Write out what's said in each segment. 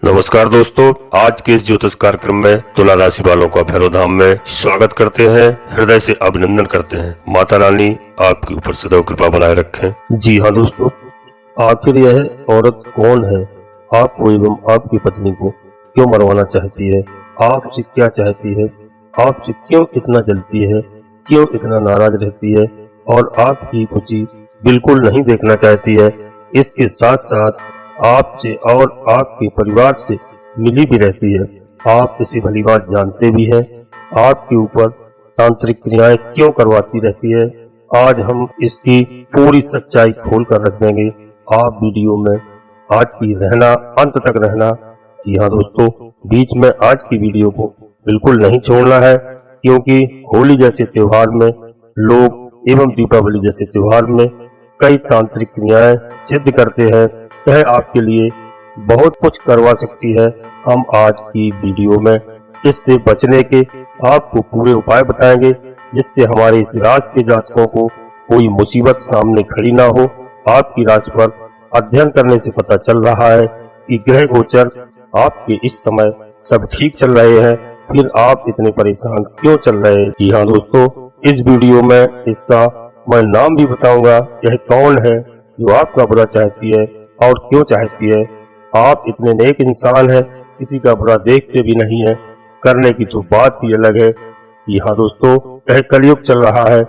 नमस्कार दोस्तों, आज के इस ज्योतिष कार्यक्रम में तुला राशि वालों का भैरवधाम में स्वागत करते हैं। हृदय से अभिनंदन करते हैं। माता रानी आपके ऊपर सदैव कृपा बनाए रखें। जी हाँ दोस्तों, आखिर यह औरत कौन है? आपको एवं आपकी पत्नी को क्यों मरवाना चाहती है? आपसे क्या चाहती है? आपसे क्यों इतना जलती है? क्यों इतना नाराज रहती है और आपकी खुशी बिल्कुल नहीं देखना चाहती है? इसके साथ साथ आपसे और आपके परिवार से मिली भी रहती है। आप इसी भली बात जानते भी हैं। आपके ऊपर तांत्रिक क्रियाएं क्यों करवाती रहती है? आज हम इसकी पूरी सच्चाई खोल कर रख देंगे। आप वीडियो में आज की रहना, अंत तक रहना। जी हाँ दोस्तों, बीच में आज की वीडियो को बिल्कुल नहीं छोड़ना है, क्योंकि होली जैसे त्योहार में लोग एवं दीपावली जैसे त्योहार में कई तांत्रिक क्रियाएं सिद्ध करते हैं। यह आपके लिए बहुत कुछ करवा सकती है। हम आज की वीडियो में इससे बचने के आपको पूरे उपाय बताएंगे, जिससे हमारे इस राशि के जातकों को कोई मुसीबत सामने खड़ी ना हो। आपकी राशि पर अध्ययन करने से पता चल रहा है कि ग्रह गोचर आपके इस समय सब ठीक चल रहे हैं, फिर आप इतने परेशान क्यों चल रहे हैं? जी हाँ दोस्तों, इस वीडियो में इसका मैं नाम भी बताऊंगा। यह कौन है जो आपका बुरा चाहती है और क्यों चाहती है? आप इतने नेक इंसान हैं, किसी का बुरा देखते भी नहीं है। करने की तो बात ही अलग है। यहाँ दोस्तों, यह कलयुग चल रहा है।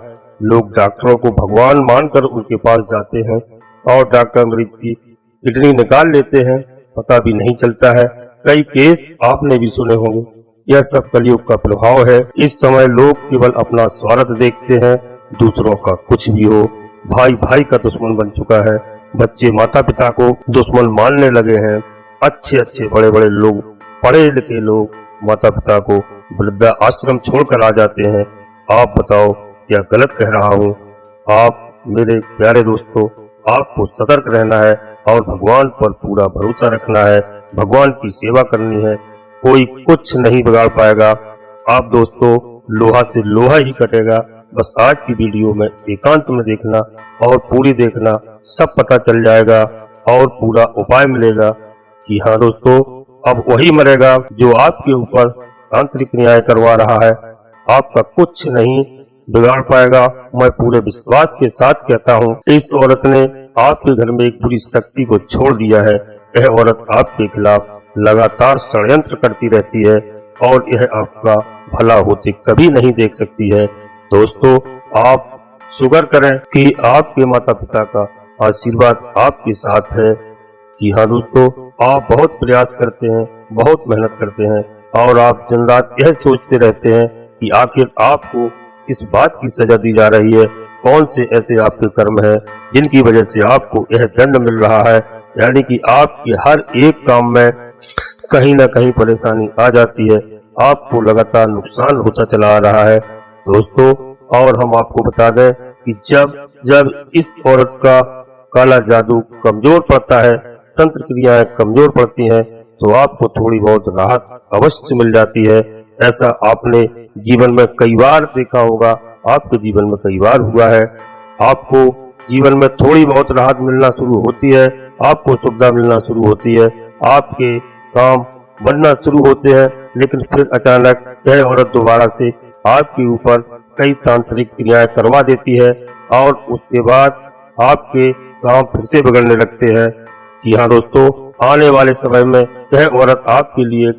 लोग डॉक्टरों को भगवान मानकर उनके पास जाते हैं और डॉक्टर मरीज की किडनी निकाल लेते हैं, पता भी नहीं चलता है। कई केस आपने भी सुने होंगे। यह सब कलयुग का प्रभाव है। इस समय लोग केवल अपना स्वार्थ देखते हैं, दूसरों का कुछ भी हो। भाई भाई का दुश्मन बन चुका है। बच्चे माता पिता को दुश्मन मानने लगे हैं। अच्छे अच्छे बड़े बड़े लोग, पढ़े लिखे लोग माता पिता को वृद्धा आश्रम छोड़कर आ जाते हैं। आप बताओ, क्या गलत कह रहा हूँ? आप मेरे प्यारे दोस्तों, आपको सतर्क रहना है और भगवान पर पूरा भरोसा रखना है। भगवान की सेवा करनी है। कोई कुछ नहीं बिगाड़ पाएगा। आप दोस्तों, लोहा से लोहा ही कटेगा। बस आज की वीडियो में एकांत में देखना और पूरी देखना, सब पता चल जाएगा और पूरा उपाय मिलेगा। जी हाँ दोस्तों, अब वही मरेगा जो आपके ऊपर तांत्रिक क्रियाएं करवा रहा है। आपका कुछ नहीं बिगाड़ पाएगा। मैं पूरे विश्वास के साथ कहता हूँ, इस औरत ने आपके घर में एक बुरी शक्ति को छोड़ दिया है। यह औरत आपके खिलाफ लगातार षड्यंत्र करती रहती है और यह आपका भला होते कभी नहीं देख सकती है। दोस्तों, आप शुक्र करें कि आपके माता पिता का आशीर्वाद आपके साथ है। जी हाँ दोस्तों, आप बहुत प्रयास करते हैं, बहुत मेहनत करते हैं और आप दिन रात यह सोचते रहते हैं कि आखिर आपको इस बात की सजा दी जा रही है। कौन से ऐसे आपके कर्म हैं जिनकी वजह से आपको यह दंड मिल रहा है? यानी कि आपके हर एक काम में कहीं ना कहीं परेशानी आ जाती है। आपको लगातार नुकसान होता चला आ रहा है दोस्तों। और हम आपको बता दें कि जब इस औरत का काला जादू कमजोर पड़ता है, तंत्र क्रियाएं कमजोर पड़ती हैं, तो आपको थोड़ी बहुत राहत अवश्य मिल जाती है। ऐसा आपने जीवन में कई बार देखा होगा, आपके जीवन में कई बार हुआ है। आपको जीवन में थोड़ी बहुत राहत मिलना शुरू होती है, आपको सुविधा मिलना शुरू होती है, आपके काम बनना शुरू होते हैं, लेकिन फिर अचानक यह औरत दोबारा से आपके ऊपर कई तांत्रिक क्रियाएं करवा देती है और उसके बाद आपके काम फिर से बिगड़ने लगते हैं। जी हाँ दोस्तों, आने वाले समय में यह औरत आपके लिए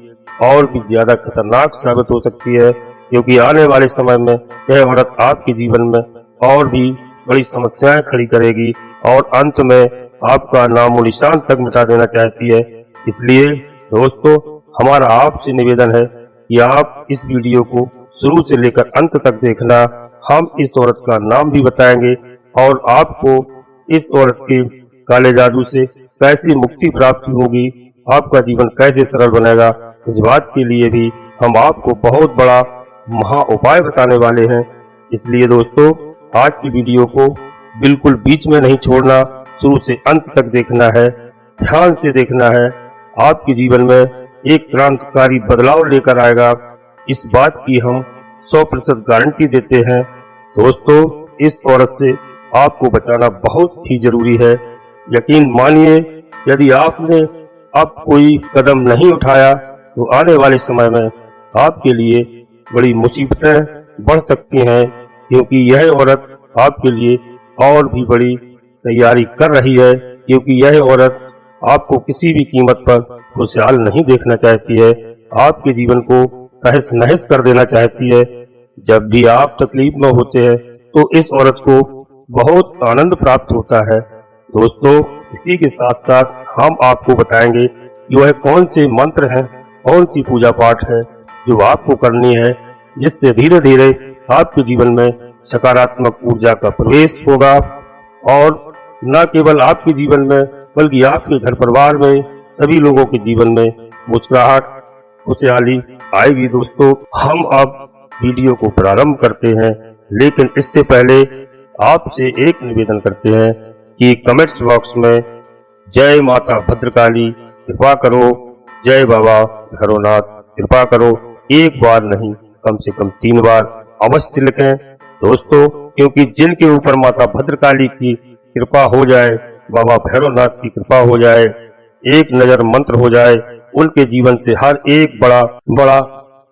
और भी ज्यादा खतरनाक साबित हो सकती है, क्योंकि आने वाले समय में यह औरत आपके जीवन में और भी बड़ी समस्याएं खड़ी करेगी और अंत में आपका नामो निशान तक मिटा देना चाहती है। इसलिए दोस्तों, हमारा आपसे निवेदन है कि आप इस वीडियो को शुरू से लेकर अंत तक देखना। हम इस औरत का नाम भी बताएंगे और आपको इस औरत के काले जादू से कैसी मुक्ति प्राप्त होगी, आपका जीवन कैसे सरल बनेगा, इस बात के लिए भी हम आपको बहुत बड़ा महा उपाय बताने वाले हैं। इसलिए दोस्तों, आज की वीडियो को बिल्कुल बीच में नहीं छोड़ना, शुरू से अंत तक देखना है, ध्यान से देखना है। आपके जीवन में एक क्रांतिकारी बदलाव लेकर आएगा, इस बात की हम 100% गारंटी देते हैं। दोस्तों, इस औरत से आपको बचाना बहुत ही जरूरी है। यकीन मानिए, यदि आपने अब कोई कदम नहीं उठाया तो आने वाले समय में आपके लिए बड़ी मुसीबतें बढ़ सकती हैं, क्योंकि यह औरत आपके लिए और भी बड़ी तैयारी कर रही है, क्योंकि यह औरत आपको किसी भी कीमत पर खुशहाल नहीं देखना चाहती है, आपके जीवन को तहस नहस कर देना चाहती है। जब भी आप तकलीफ में होते हैं तो इस औरत को बहुत आनंद प्राप्त होता है। दोस्तों, इसी के साथ साथ हम आपको बताएंगे कि वह कौन से मंत्र हैं, कौन सी पूजा पाठ है जो आपको करनी है, जिससे धीरे धीरे आपके जीवन में सकारात्मक ऊर्जा का प्रवेश होगा और न केवल आपके जीवन में बल्कि आपके घर परिवार में सभी लोगों के जीवन में मुस्कुराहट, खुशहाली आएगी। दोस्तों, हम अब वीडियो को प्रारंभ करते हैं, लेकिन इससे पहले आपसे एक निवेदन करते हैं कि कमेंट्स बॉक्स में जय माता भद्रकाली कृपा करो, जय बाबा भैरवनाथ कृपा करो एक बार नहीं कम से कम 3 बार अवश्य लिखें। दोस्तों, क्योंकि जिनके ऊपर माता भद्रकाली की कृपा हो जाए, बाबा भैरवनाथ की कृपा हो जाए, एक नजर मंत्र हो जाए, उनके जीवन से हर एक बड़ा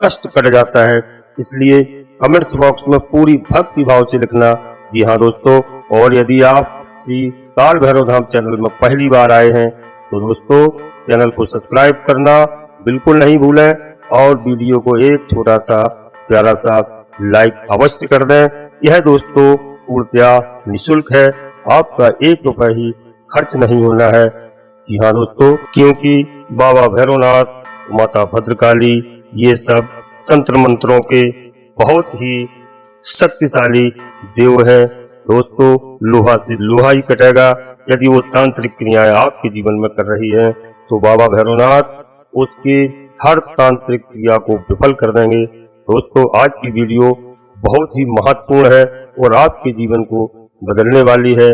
कष्ट कट जाता है। इसलिए कमेंट्स बॉक्स में पूरी भक्ति भाव से लिखना। जी हाँ दोस्तों, और यदि आप श्री काल भैरव धाम चैनल में पहली बार आए हैं तो दोस्तों चैनल को सब्सक्राइब करना बिल्कुल नहीं भूलें और वीडियो को एक छोटा सा प्यारा सा लाइक अवश्य कर दें। यह दोस्तों पूर्णतया निःशुल्क है, आपका 1 रुपए ही खर्च नहीं होना है। जी हाँ दोस्तों, क्योंकि बाबा भैरवनाथ, माता भद्रकाली ये सब तंत्र मंत्रों के बहुत ही शक्तिशाली देव है। दोस्तों, लोहा से लोहा ही कटेगा। यदि वो तांत्रिक क्रियाएं आपके जीवन में कर रही है तो बाबा भैरवनाथ उसके हर तांत्रिक क्रिया को विफल कर देंगे। दोस्तों, आज की वीडियो बहुत ही महत्वपूर्ण है और आपके जीवन को बदलने वाली है।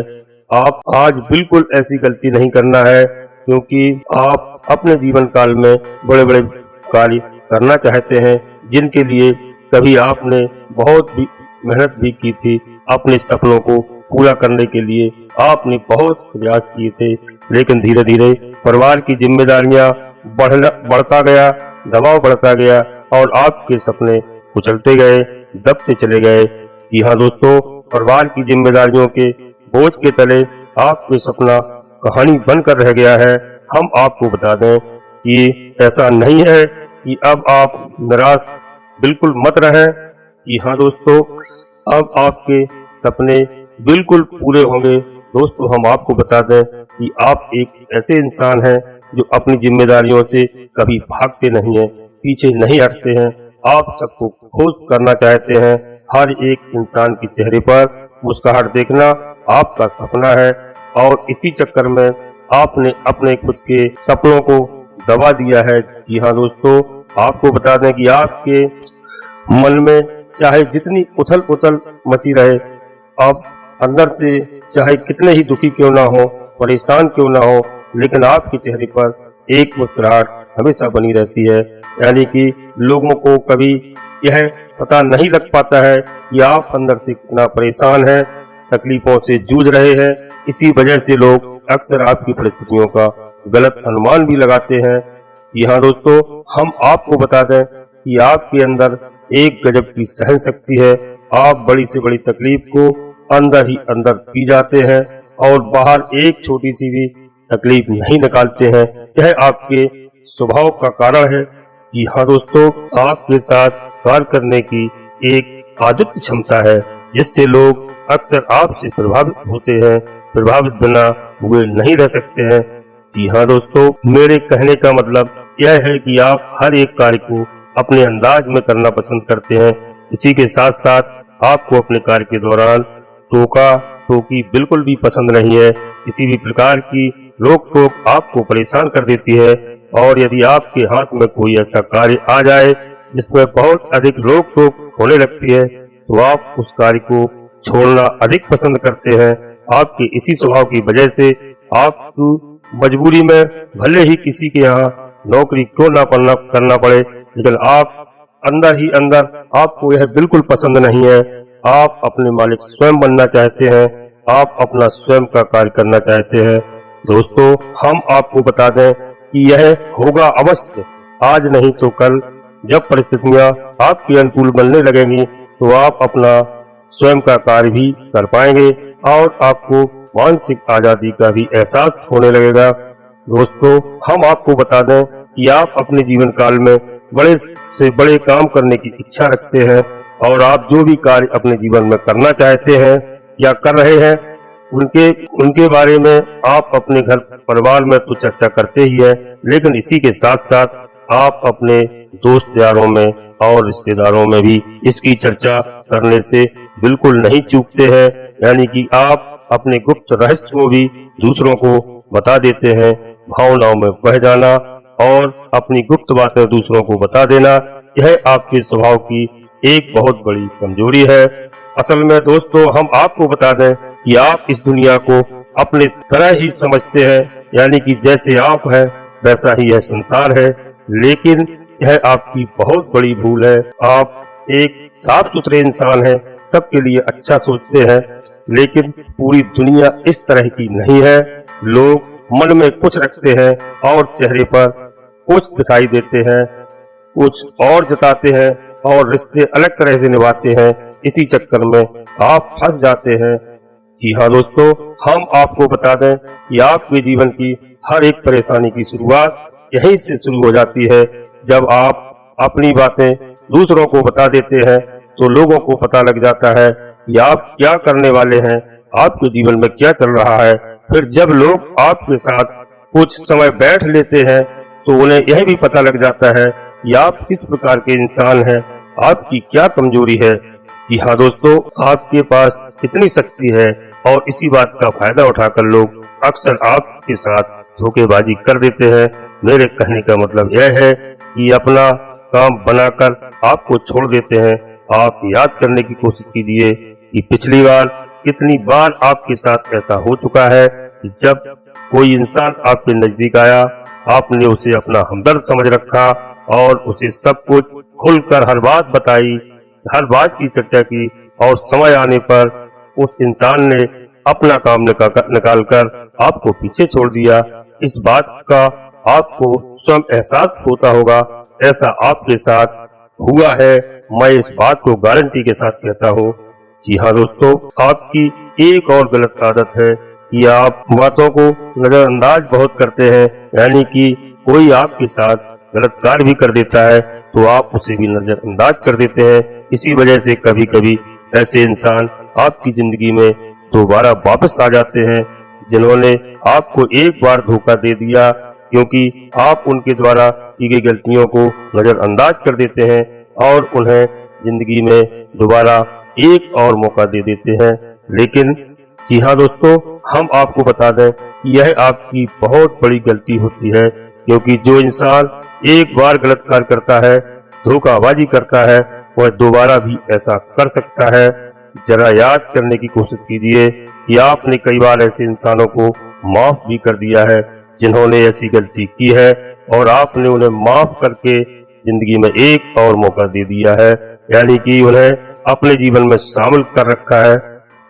आप आज बिल्कुल ऐसी गलती नहीं करना है, क्योंकि आप अपने जीवन काल में बड़े बड़े कार्य करना चाहते हैं, जिनके लिए कभी आपने बहुत भी मेहनत भी की थी। अपने सपनों को पूरा करने के लिए आपने बहुत प्रयास किए थे, लेकिन धीरे धीरे परिवार की जिम्मेदारियां बढ़ता गया, दबाव बढ़ता गया और आपके सपने कुचलते गए, दबते चले गए। जी हाँ दोस्तों, परिवार की जिम्मेदारियों के बोझ के तले आपके सपना कहानी बनकर रह गया है। हम आपको बता दें कि ऐसा नहीं है कि अब आप निराश बिल्कुल मत रहें। जी हाँ दोस्तों, अब आपके सपने बिल्कुल पूरे होंगे। दोस्तों, हम आपको बता दें कि आप एक ऐसे इंसान हैं जो अपनी जिम्मेदारियों से कभी भागते नहीं हैं, पीछे नहीं हटते हैं। आप सबको खुश करना चाहते हैं। हर एक इंसान के चेहरे पर मुस्कुराहट देखना आपका सपना है और इसी चक्कर में आपने अपने खुद के सपनों को दबा दिया है। जी हाँ दोस्तों, आपको बता दें कि आपके मन में चाहे जितनी उथल पुथल मची रहे, अब अंदर से चाहे कितने ही दुखी क्यों ना हो, परेशान क्यों ना हो, लेकिन आपके चेहरे पर एक मुस्कुराहट हमेशा बनी रहती है। यानी कि लोगों को कभी यह पता नहीं लग पाता है कि आप अंदर से कितना परेशान हैं, तकलीफों से जूझ रहे हैं। इसी वजह से लोग अक्सर आपकी परिस्थितियों का गलत अनुमान भी लगाते हैं। जी हाँ दोस्तों, हम आपको बता दें कि आपके अंदर एक गजब की सहन शक्ति है। आप बड़ी से बड़ी तकलीफ को अंदर ही अंदर पी जाते हैं और बाहर एक छोटी सी भी तकलीफ नहीं निकालते हैं। यह आपके स्वभाव का कारण है। जी हाँ दोस्तों, आपके साथ कार्य करने की एक आदित्य क्षमता है, जिससे लोग अक्सर आपसे प्रभावित होते हैं। प्रभावित बिना हुए नहीं रह सकते हैं। जी हाँ दोस्तों, मेरे कहने का मतलब यह है कि आप हर एक कार्य को अपने अंदाज में करना पसंद करते हैं। इसी के साथ साथ आपको अपने कार्य के दौरान टोका टोकी बिल्कुल भी पसंद नहीं है। किसी भी प्रकार की रोक टोक आपको परेशान कर देती है और यदि आपके हाथ में कोई ऐसा कार्य आ जाए जिसमें बहुत अधिक रोक टोक होने लगती है तो आप उस कार्य को छोड़ना अधिक पसंद करते हैं। आपके इसी स्वभाव की वजह से आपको मजबूरी में भले ही किसी के यहाँ नौकरी क्यों ना करना पड़े, लेकिन आप अंदर ही अंदर आपको यह बिल्कुल पसंद नहीं है। आप अपने मालिक स्वयं बनना चाहते हैं, आप अपना स्वयं का कार्य करना चाहते हैं। दोस्तों, हम आपको बता दें कि यह होगा अवश्य, आज नहीं तो कल। जब परिस्थितियां आपके अनुकूल बनने लगेंगी तो आप अपना स्वयं का कार्य भी कर पाएंगे और आपको मानसिक आजादी का भी एहसास होने लगेगा। दोस्तों, हम आपको बता दें कि आप अपने जीवन काल में बड़े से बड़े काम करने की इच्छा रखते हैं और आप जो भी कार्य अपने जीवन में करना चाहते हैं या कर रहे हैं उनके बारे में आप अपने घर परिवार में तो चर्चा करते ही है, लेकिन इसी के साथ साथ आप अपने दोस्त यारों में और रिश्तेदारों में भी इसकी चर्चा करने से बिल्कुल नहीं चूकते हैं। यानी कि आप अपने गुप्त रहस्य को भी दूसरों को बता देते हैं। भावनाओं में बह जाना और अपनी गुप्त बातें दूसरों को बता देना, यह आपके स्वभाव की एक बहुत बड़ी कमजोरी है। असल में दोस्तों, हम आपको बता दें कि आप इस दुनिया को अपने तरह ही समझते हैं, यानी कि जैसे आप हैं वैसा ही यह संसार है, लेकिन यह आपकी बहुत बड़ी भूल है। आप एक साफ सुथरे इंसान हैं, सबके लिए अच्छा सोचते हैं, लेकिन पूरी दुनिया इस तरह की नहीं है। लोग मन में कुछ रखते हैं और चेहरे पर कुछ दिखाई देते हैं, कुछ और जताते हैं और रिश्ते अलग तरह से निभाते हैं। इसी चक्कर में आप फंस जाते हैं। जी हाँ दोस्तों, हम आपको बता दें कि आपके जीवन की हर एक परेशानी की शुरुआत यहीं से शुरू हो जाती है। जब आप अपनी बातें दूसरों को बता देते हैं तो लोगों को पता लग जाता है कि आप क्या करने वाले हैं, आपके जीवन में क्या चल रहा है। फिर जब लोग आपके साथ कुछ समय बैठ लेते हैं तो उन्हें यह भी पता लग जाता है कि आप किस प्रकार के इंसान हैं, आपकी क्या कमजोरी है। जी हाँ दोस्तों, आपके पास इतनी शक्ति है और इसी बात का फायदा उठाकर लोग अक्सर आपके साथ धोखेबाजी कर देते हैं। मेरे कहने का मतलब यह है कि अपना काम बनाकर आपको छोड़ देते हैं। आप याद करने की कोशिश कीजिए कि पिछली बार कितनी बार आपके साथ ऐसा हो चुका है कि जब कोई इंसान आपके नजदीक आया, आपने उसे अपना हमदर्द समझ रखा और उसे सब कुछ खुलकर हर बात बताई, हर बात की चर्चा की और समय आने पर उस इंसान ने अपना काम निकाल कर आपको पीछे छोड़ दिया। इस बात का आपको स्वयं एहसास होता होगा, ऐसा आपके साथ हुआ है। मैं इस बात को गारंटी के साथ कहता हूँ। जी हाँ दोस्तों, आपकी एक और गलत आदत है कि आप बातों को नजरअंदाज बहुत करते हैं। यानी कि कोई आपके साथ गलत कार्य भी कर देता है तो आप उसे भी नजरअंदाज कर देते हैं। इसी वजह से कभी कभी ऐसे इंसान आपकी जिंदगी में दोबारा वापस आ जाते हैं जिन्होंने आपको एक बार धोखा दे दिया, क्योंकि आप उनके द्वारा की गई गलतियों को नजरअंदाज कर देते हैं और उन्हें जिंदगी में दोबारा एक और मौका दे देते हैं। लेकिन जी हाँ दोस्तों, हम आपको बता दें कि यह आपकी बहुत बड़ी गलती होती है, क्योंकि जो इंसान एक बार गलत कार्य करता है, धोखाबाजी करता है, वह दोबारा भी ऐसा कर सकता है। जरा याद करने की कोशिश कीजिए कि आपने कई बार ऐसे इंसानों को माफ भी कर दिया है जिन्होंने ऐसी गलती की है और आपने उन्हें माफ करके जिंदगी में एक और मौका दे दिया है, यानी कि उन्हें अपने जीवन में शामिल कर रखा है।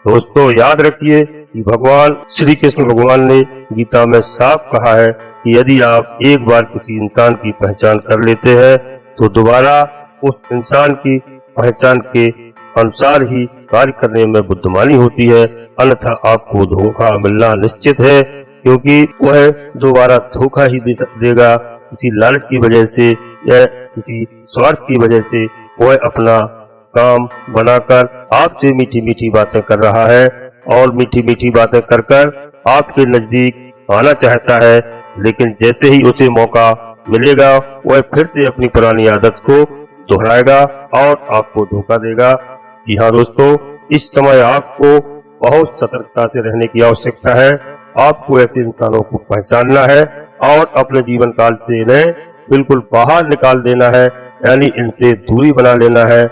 दोस्तों, याद रखिए कि भगवान श्री कृष्ण भगवान ने गीता में साफ कहा है कि यदि आप एक बार किसी इंसान की पहचान कर लेते हैं तो दोबारा उस इंसान की पहचान के अनुसार ही कार्य करने में बुद्धिमानी होती है, अन्यथा आपको धोखा मिलना निश्चित है, क्योंकि वह दोबारा धोखा ही देगा। किसी लालच की वजह से या किसी स्वार्थ की वजह से वह अपना काम बनाकर आपसे मीठी मीठी बातें कर रहा है और मीठी मीठी बातें कर कर आपके नजदीक आना चाहता है, लेकिन जैसे ही उसे मौका मिलेगा वह फिर से अपनी पुरानी आदत को दोहराएगा और आपको धोखा देगा। जी हाँ दोस्तों, इस समय आपको बहुत सतर्कता से रहने की आवश्यकता है। आपको ऐसे इंसानों को पहचानना है और अपने जीवन काल से इन्हें बिल्कुल बाहर निकाल देना है, यानी इनसे दूरी बना लेना है।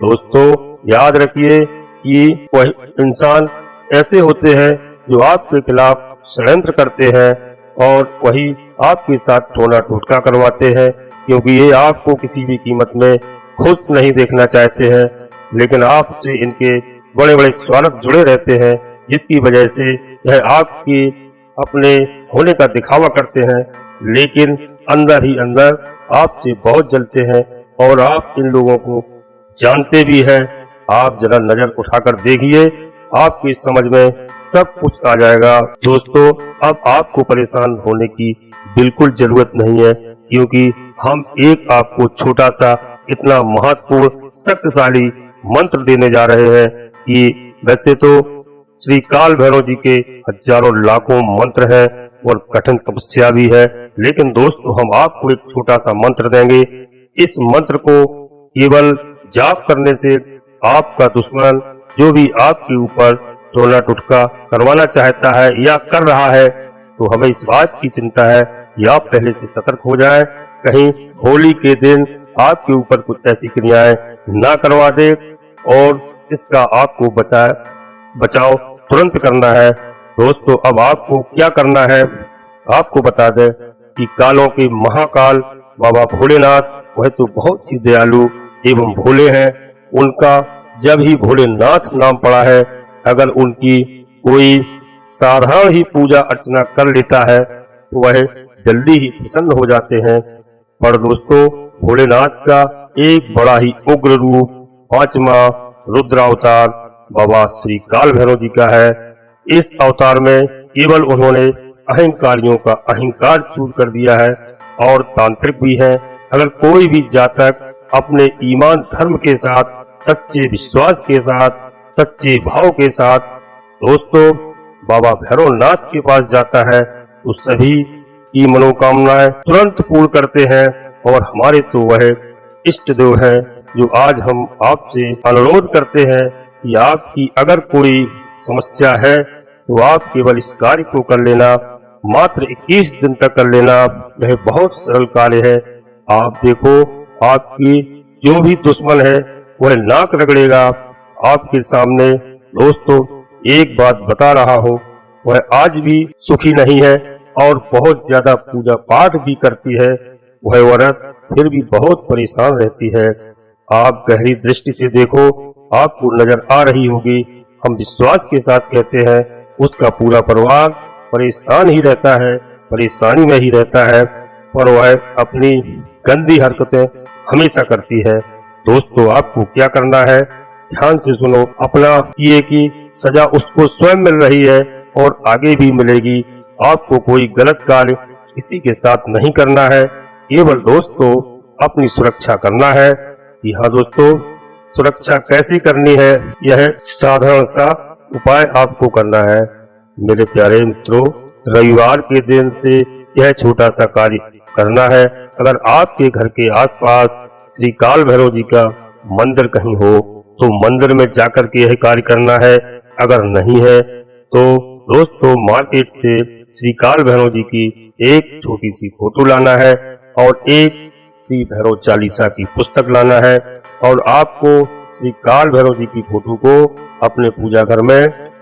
दोस्तों, याद रखिए कि वह इंसान ऐसे होते हैं जो आपके खिलाफ षड्यंत्र करते हैं और वही आपके साथ टोना टोटका करवाते हैं, क्योंकि ये आपको किसी भी कीमत में खुश नहीं देखना चाहते हैं, लेकिन आपसे इनके बड़े बड़े स्वार्थ जुड़े रहते हैं, जिसकी वजह से यह आपके अपने होने का दिखावा करते हैं लेकिन अंदर ही अंदर आपसे बहुत जलते हैं और आप इन लोगों को जानते भी हैं। आप जरा नजर उठाकर देखिए, आपकी समझ में सब कुछ आ जाएगा। दोस्तों, अब आपको परेशान होने की बिल्कुल जरूरत नहीं है, क्योंकि हम एक आपको छोटा सा इतना महत्वपूर्ण शक्तिशाली मंत्र देने जा रहे हैं कि वैसे तो श्री काल भैरव जी के हजारों लाखों मंत्र हैं और कठिन तपस्या भी है, लेकिन दोस्तों हम आपको एक छोटा सा मंत्र देंगे। इस मंत्र को केवल जाप करने से आपका दुश्मन जो भी आपके ऊपर टोना टुटका करवाना चाहता है या कर रहा है, तो हमें इस बात की चिंता है कि आप पहले से सतर्क हो जाएं, कहीं होली के दिन आपके ऊपर कुछ ऐसी क्रियाएं ना करवा दे। और इसका आपको बचाव तुरंत करना है। दोस्तों, अब आपको क्या करना है, आपको बता दें कि कालों के महाकाल बाबा भोलेनाथ वह तो बहुत ही दयालु एवं भोले हैं। उनका जब ही भोलेनाथ नाम पड़ा है, अगर उनकी कोई साधारण ही पूजा अर्चना कर लेता है तो वह जल्दी ही प्रसन्न हो जाते हैं। पर दोस्तों, भोलेनाथ का एक बड़ा ही उग्र रूप 5वां रुद्रावतार बाबा श्री काल भैरव जी का है। इस अवतार में केवल उन्होंने अहंकारियों का अहंकार चूर कर दिया है और तांत्रिक भी है। अगर कोई भी जातक अपने ईमान धर्म के साथ, सच्चे विश्वास के साथ, सच्चे भाव के साथ दोस्तों बाबा भैरवनाथ के पास जाता है तो सभी की मनोकामनाएं तुरंत पूर्ण करते हैं। और हमारे तो वह इष्ट देव हैं, जो आज हम आपसे अनुरोध करते हैं कि आपकी अगर कोई समस्या है तो आप केवल इस कार्य को कर लेना, मात्र 21 दिन तक कर लेना। यह बहुत सरल कार्य है। आप देखो, आपकी जो भी दुश्मन है वह नाक रगड़ेगा आपके सामने। दोस्तों, एक बात बता रहा हूँ, वह आज भी सुखी नहीं है और बहुत ज्यादा पूजा पाठ भी करती है। वह औरत फिर भी बहुत परेशान रहती है। आप गहरी दृष्टि से देखो, आपको नजर आ रही होगी। हम विश्वास के साथ कहते हैं, उसका पूरा परिवार परेशान ही रहता है, परेशानी में ही रहता है, पर वह अपनी गंदी हरकतें हमेशा करती है। दोस्तों, आपको क्या करना है, ध्यान से सुनो। अपना किए की सजा उसको स्वयं मिल रही है और आगे भी मिलेगी। आपको कोई गलत कार्य किसी के साथ नहीं करना है, केवल दोस्तों अपनी सुरक्षा करना है। जी हाँ दोस्तों, सुरक्षा कैसे करनी है, यह साधारण सा उपाय आपको करना है। मेरे प्यारे मित्रों, रविवार के दिन से यह छोटा सा कार्य करना है। अगर आपके घर के आसपास श्री काल भैरव जी का मंदिर कहीं हो तो मंदिर में जाकर के यह कार्य करना है। अगर नहीं है तो दोस्तों मार्केट से श्री काल भैरव जी की एक छोटी सी फोटो लाना है और एक श्री भैरव चालीसा की पुस्तक लाना है। और आपको श्री काल भैरव जी की फोटो को अपने पूजा घर में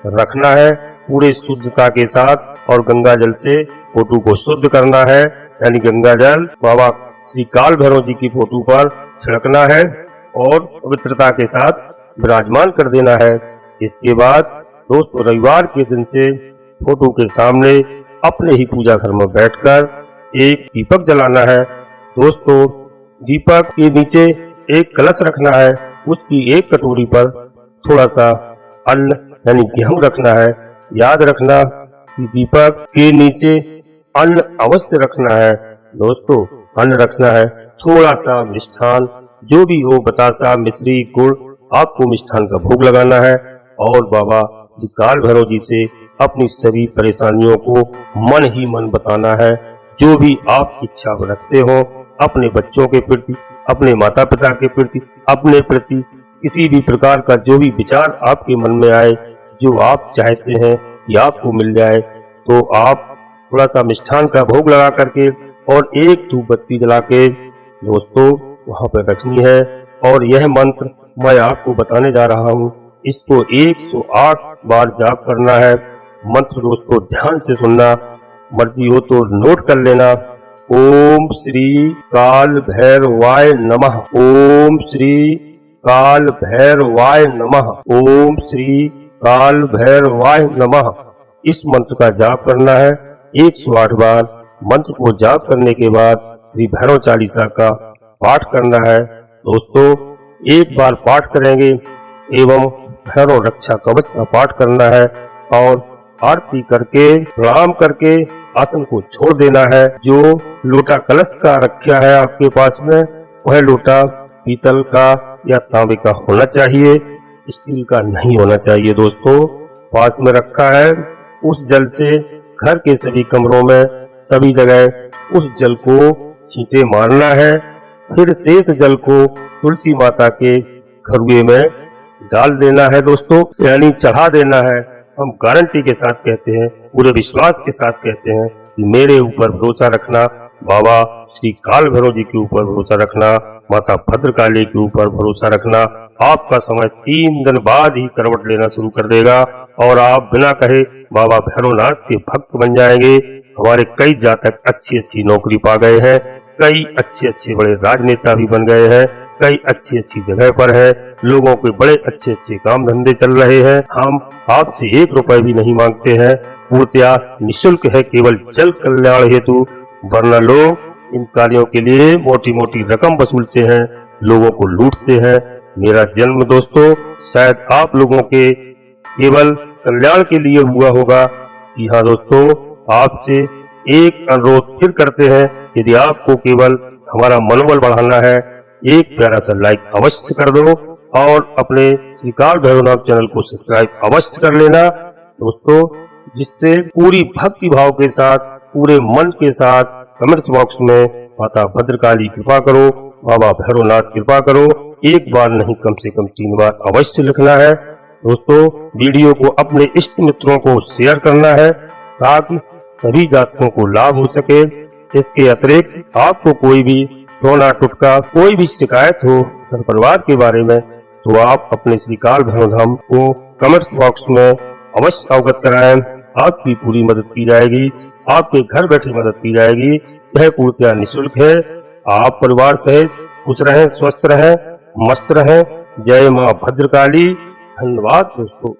रखना है पूरे शुद्धता के साथ, और गंगा जल से फोटो को शुद्ध करना है। यानी गंगा जल बाबा श्री काल भैरव जी की फोटो पर छिड़कना है और पवित्रता के साथ विराजमान कर देना है। इसके बाद दोस्तों रविवार के दिन से फोटो के सामने अपने ही पूजा घर में बैठकर एक दीपक जलाना है। दोस्तों, दीपक के नीचे एक कलश रखना है, उसकी एक कटोरी पर थोड़ा सा अन्न यानी गेहूं रखना है। याद रखना कि दीपक के नीचे अन्न अवश्य रखना है। दोस्तों, अन्न रखना है, थोड़ा सा मिष्ठान जो भी हो, बतासा, मिश्री, गुड़, आपको मिष्ठान का भोग लगाना है और बाबा श्री काल भैरव जी से अपनी सभी परेशानियों को मन ही मन बताना है। जो भी आप इच्छा रखते हो अपने बच्चों के प्रति, अपने माता पिता के प्रति, अपने प्रति, किसी भी प्रकार का जो भी विचार आपके मन में आए, जो आप चाहते हैं कि आपको मिल जाए, तो आप थोड़ा सा मिष्ठान का भोग लगा करके और एक धूप बत्ती जला के दोस्तों वहां पर रखनी है। और यह मंत्र मैं आपको बताने जा रहा हूँ, इसको 108 बार जाप करना है। मंत्र दोस्तों ध्यान से सुनना, मर्जी हो तो नोट कर लेना। ओम श्री काल भैरवाय नमः, ओम श्री काल भैरवाय नमः, ओम श्री काल भैरवाय नमः। इस मंत्र का जाप करना है 108 बार। मंत्र को जाप करने के बाद श्री भैरव चालीसा का पाठ करना है। दोस्तों, एक बार पाठ करेंगे एवं भैरव रक्षा कवच का पाठ करना है और आरती करके प्रणाम करके आसन को छोड़ देना है। जो लोटा कलश का रखा है आपके पास में, वह लोटा पीतल का या तांबे का होना चाहिए, स्टील का नहीं होना चाहिए। दोस्तों, पास में रखा है, उस जल से घर के सभी कमरों में सभी जगह उस जल को छींटे मारना है। फिर शेष जल को तुलसी माता के घरुए में डाल देना है। दोस्तों, यानी चढ़ा देना है। हम गारंटी के साथ कहते हैं, पूरे विश्वास के साथ कहते हैं कि मेरे ऊपर भरोसा रखना, बाबा श्री काल भैरव जी के ऊपर भरोसा रखना, माता भद्रकाली के ऊपर भरोसा रखना। आपका समय 3 दिन बाद ही करवट लेना शुरू कर देगा और आप बिना कहे बाबा भैरवनाथ के भक्त बन जाएंगे। हमारे कई जातक अच्छी अच्छी नौकरी पा गए हैं, कई अच्छे अच्छे बड़े राजनेता भी बन गए हैं, कई अच्छी अच्छी जगह पर है, लोगों के बड़े अच्छे अच्छे काम धंधे चल रहे हैं। हम आपसे 1 रुपए भी नहीं मांगते हैं, पूर्णतया निःशुल्क है, केवल जल कल्याण हेतु। वरना लोग इन कार्यों के लिए मोटी मोटी रकम वसूलते हैं, लोगों को लूटते हैं। मेरा जन्म दोस्तों शायद आप लोगों के केवल कल्याण के लिए हुआ होगा। जी हाँ दोस्तों, आपसे एक अनुरोध फिर करते हैं, यदि आपको केवल हमारा मनोबल बढ़ाना है, एक प्यारा सा लाइक अवश्य कर दो और अपने श्री काल भैरवनाथ चैनल को सब्सक्राइब अवश्य कर लेना दोस्तों, जिससे पूरी भक्ति भाव के साथ, पूरे मन के साथ कमेंट्स बॉक्स में माता भद्रकाली कृपा करो, बाबा भैरवनाथ कृपा करो, एक बार नहीं कम से कम 3 बार अवश्य लिखना है। दोस्तों, वीडियो को अपने इष्ट मित्रों को शेयर करना है ताकि सभी जातकों को लाभ हो सके। इसके अतिरिक्त आपको कोई भी रोना टुटका कोई भी शिकायत हो घर परिवार के बारे में, तो आप अपने श्री काल भैरवधाम को कमेंट्स बॉक्स में अवश्य अवगत कराएं। आपकी पूरी मदद की जाएगी, आपके घर बैठे मदद की जाएगी। यह पूर्णतया निःशुल्क है। आप परिवार सहित खुश रहें, स्वस्थ रहें, मस्त रहें। जय मां भद्रकाली। धन्यवाद दोस्तों।